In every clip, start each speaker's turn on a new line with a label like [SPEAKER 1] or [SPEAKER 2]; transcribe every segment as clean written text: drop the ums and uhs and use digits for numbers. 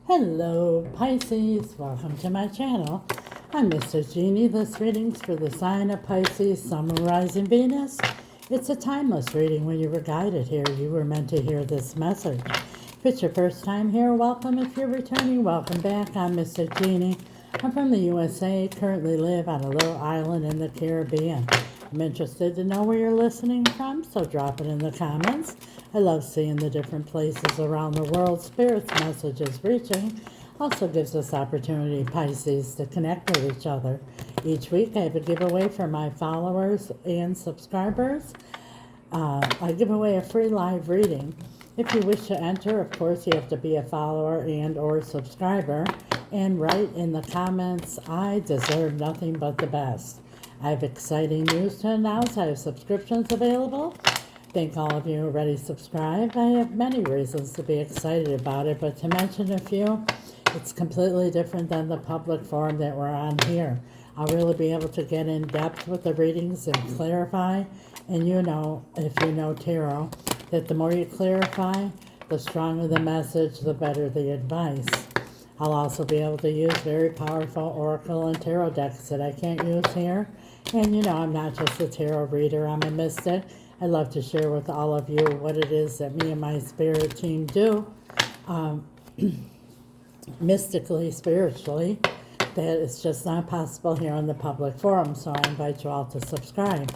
[SPEAKER 1] Hello Pisces, welcome to my channel. I'm Mr. Genie. This reading's for the sign of Pisces, Sun, Moon, Rising, Venus. It's a timeless reading. When you were guided here, you were meant to hear this message. If it's your first time here, welcome. If you're returning, welcome back. I'm Mr. Genie. I'm from the USA, currently live on a little island in the Caribbean. I'm interested to know where you're listening from, so drop it in the comments. I love seeing the different places around the world Spirit's messages reaching. Also gives us opportunity, Pisces, to connect with each other. Each week I have a giveaway for my followers and subscribers. I give away a free live reading. If you wish to enter, of course, you have to be a follower and or subscriber. And write in the comments, I deserve nothing but the best. I have exciting news to announce. I have subscriptions available. Thank all of you who already subscribed. I have many reasons to be excited about it, but to mention a few, it's completely different than the public forum that we're on here. I'll really be able to get in depth with the readings and clarify. And you know, if you know tarot, that the more you clarify, the stronger the message, the better the advice. I'll also be able to use very powerful oracle and tarot decks that I can't use here. And you know, I'm not just a tarot reader, I'm a mystic. I love to share with all of you what it is that me and my spirit team do, mystically, spiritually, that it's just not possible here on the public forum. So I invite you all to subscribe.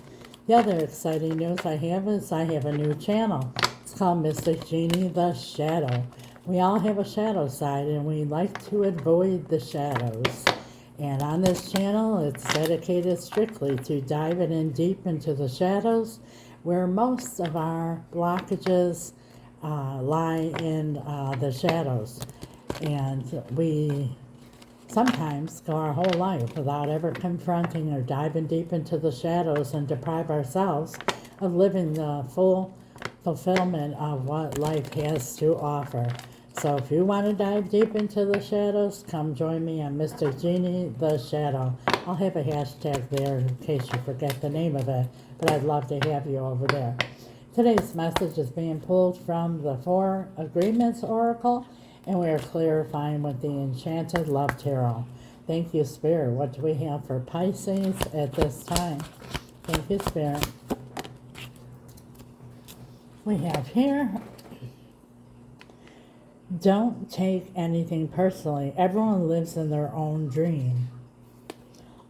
[SPEAKER 1] The other exciting news I have is I have a new channel. It's called Mystic Genie The Shadow. We all have a shadow side, and we like to avoid the shadows. And on this channel, it's dedicated strictly to diving in deep into the shadows, where most of our blockages lie in the shadows. And we sometimes go our whole life without ever confronting or diving deep into the shadows and deprive ourselves of living the full fulfillment of what life has to offer. So if you want to dive deep into the shadows, come join me on Mr. Genie The Shadow. I'll have a hashtag there in case you forget the name of it, but I'd love to have you over there. Today's message is being pulled from the Four Agreements Oracle, and we are clarifying with the Enchanted Love Tarot. Thank you, Spirit. What do we have for Pisces at this time? Thank you, Spirit. We have here, don't take anything personally. Everyone lives in their own dream.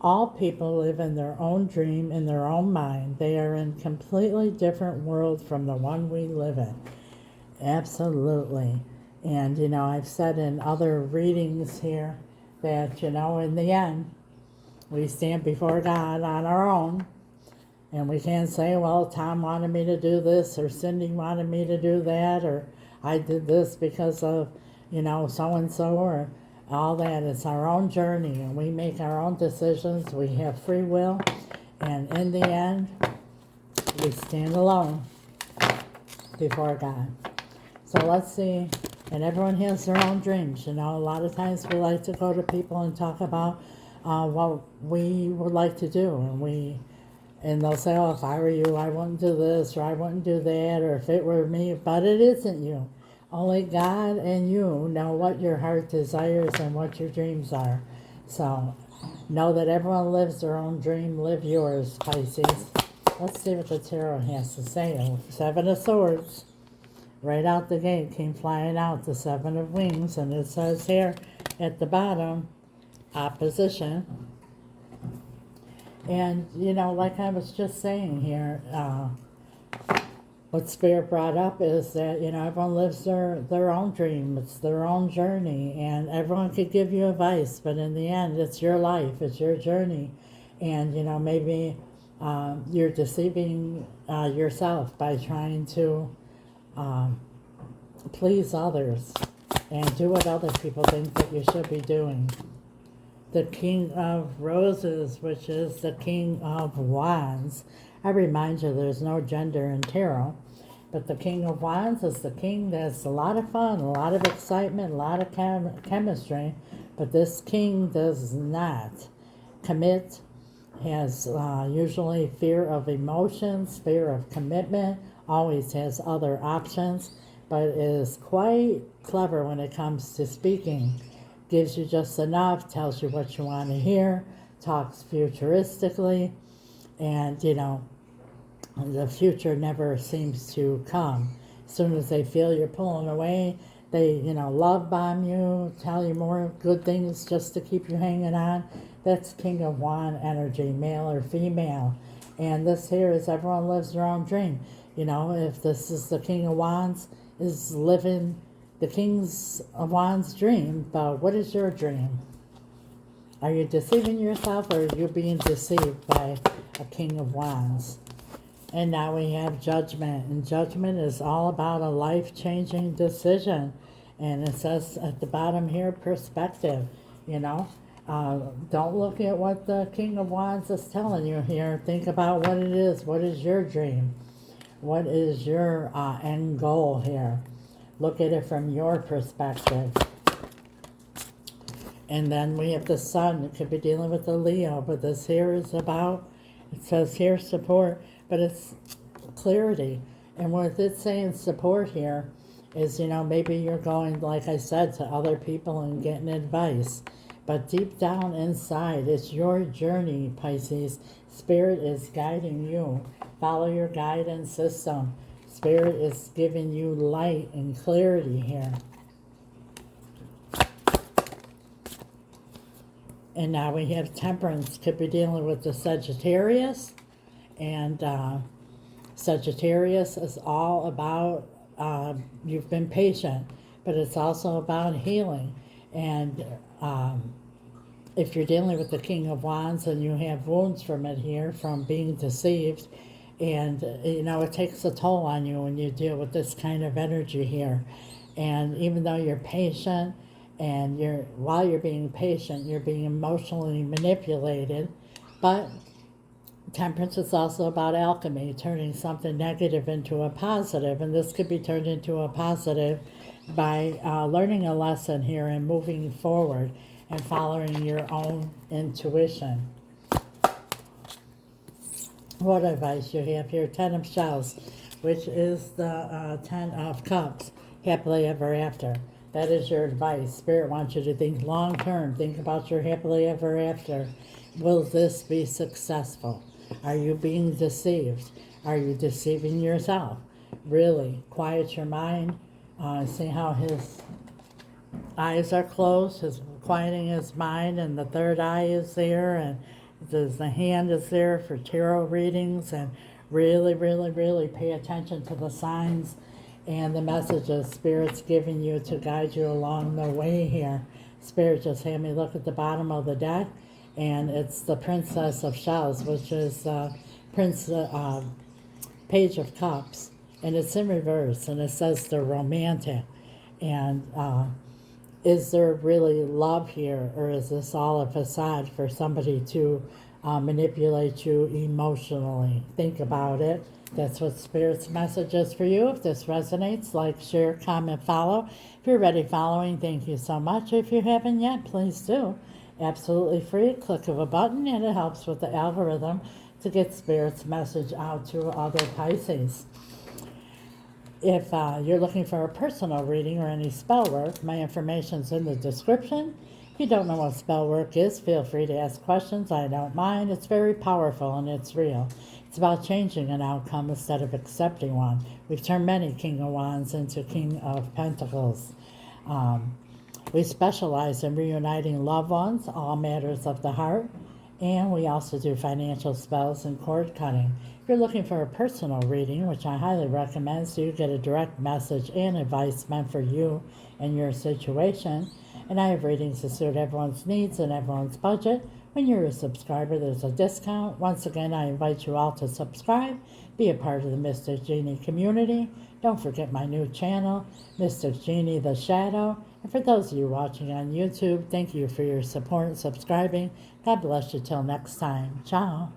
[SPEAKER 1] All people live in their own dream, in their own mind. They are in a completely different world from the one we live in. Absolutely. And, you know, I've said in other readings here that, you know, in the end, we stand before God on our own. And we can't say, well, Tom wanted me to do this, or Cindy wanted me to do that, or I did this because of, you know, so-and-so, or all that. It's our own journey, and we make our own decisions. We have free will, and in the end, we stand alone before God. So let's see, and everyone has their own dreams. You know, a lot of times we like to go to people and talk about what we would like to do, and they'll say, oh, if I were you, I wouldn't do this, or I wouldn't do that, or if it were me. But it isn't you. Only God and you know what your heart desires and what your dreams are. So know that everyone lives their own dream. Live yours, Pisces. Let's see what the tarot has to say. Seven of Swords. Right out the gate came flying out the Seven of Wings. And it says here at the bottom, opposition. And, you know, like I was just saying here, what Spirit brought up is that, you know, everyone lives their own dream. It's their own journey. And everyone could give you advice. But in the end, it's your life. It's your journey. And, you know, maybe you're deceiving yourself by trying to please others and do what other people think that you should be doing. The King of Roses, which is the King of Wands. I remind you, there's no gender in tarot, but the King of Wands is the king that's a lot of fun, a lot of excitement, a lot of chemistry, but this king does not commit, has usually fear of emotions, fear of commitment, always has other options, but is quite clever when it comes to speaking. Gives you just enough, tells you what you want to hear, talks futuristically, and the future never seems to come. As soon as they feel you're pulling away, they love bomb you, tell you more good things just to keep you hanging on. That's King of Wand energy, male or female. And this here is everyone lives their own dream. If this is the King of Wands, is living the King's of Wands dream, but what is your dream? Are you deceiving yourself, or are you being deceived by a King of Wands? And now we have Judgment, and Judgment is all about a life-changing decision. And it says at the bottom here, perspective. Don't look at what the King of Wands is telling you here. Think about what it is. What is your dream? What is your end goal here? Look at it from your perspective. And then we have the Sun. It could be dealing with the Leo, but this here is about, it says here support, but it's clarity. And what it's saying support here is, maybe you're going, like I said, to other people and getting advice. But deep down inside, it's your journey, Pisces. Spirit is guiding you. Follow your guidance system. Spirit is giving you light and clarity here. And now we have Temperance. Could be dealing with the Sagittarius. And Sagittarius is all about, you've been patient, but it's also about healing. And if you're dealing with the King of Wands and you have wounds from it here, from being deceived, and it takes a toll on you when you deal with this kind of energy here. And even though you're patient, and while you're being patient, you're being emotionally manipulated. But Temperance is also about alchemy, turning something negative into a positive. And this could be turned into a positive by learning a lesson here and moving forward and following your own intuition. What advice you have here? 10 of Shells, which is the 10 of Cups, happily ever after. That is your advice. Spirit wants you to think long term. Think about your happily ever after. Will this be successful? Are you being deceived? Are you deceiving yourself? Really, quiet your mind. See how his eyes are closed, his quieting his mind, and the third eye is there, and the hand is there for tarot readings. And really, really, really pay attention to the signs and the messages Spirit's giving you to guide you along the way here. Spirit just had me look at the bottom of the deck, and it's the Princess of Shells, which is Page of Cups, and it's in reverse, and it says the romantic. And is there really love here, or is this all a facade for somebody to manipulate you emotionally? Think about it. That's what Spirit's message is for you. If this resonates, like, share, comment, follow. If you're already following, thank you so much. If you haven't yet, please do. Absolutely free. Click of a button, and it helps with the algorithm to get Spirit's message out to other Pisces. If you're looking for a personal reading or any spell work, my information's in the description. If you don't know what spell work is, feel free to ask questions. I don't mind. It's very powerful and it's real. It's about changing an outcome instead of accepting one. We've turned many King of Wands into King of Pentacles. We specialize in reuniting loved ones, all matters of the heart, and we also do financial spells and cord cutting. If you're looking for a personal reading, which I highly recommend, so you get a direct message and advice meant for you and your situation, and I have readings to suit everyone's needs and everyone's budget. When you're a subscriber, there's a discount. Once again, I invite you all to subscribe, be a part of the Mystic Genie community. Don't forget my new channel, Mystic Genie The Shadow. And for those of you watching on YouTube, thank you for your support and subscribing. God bless you till next time. Ciao.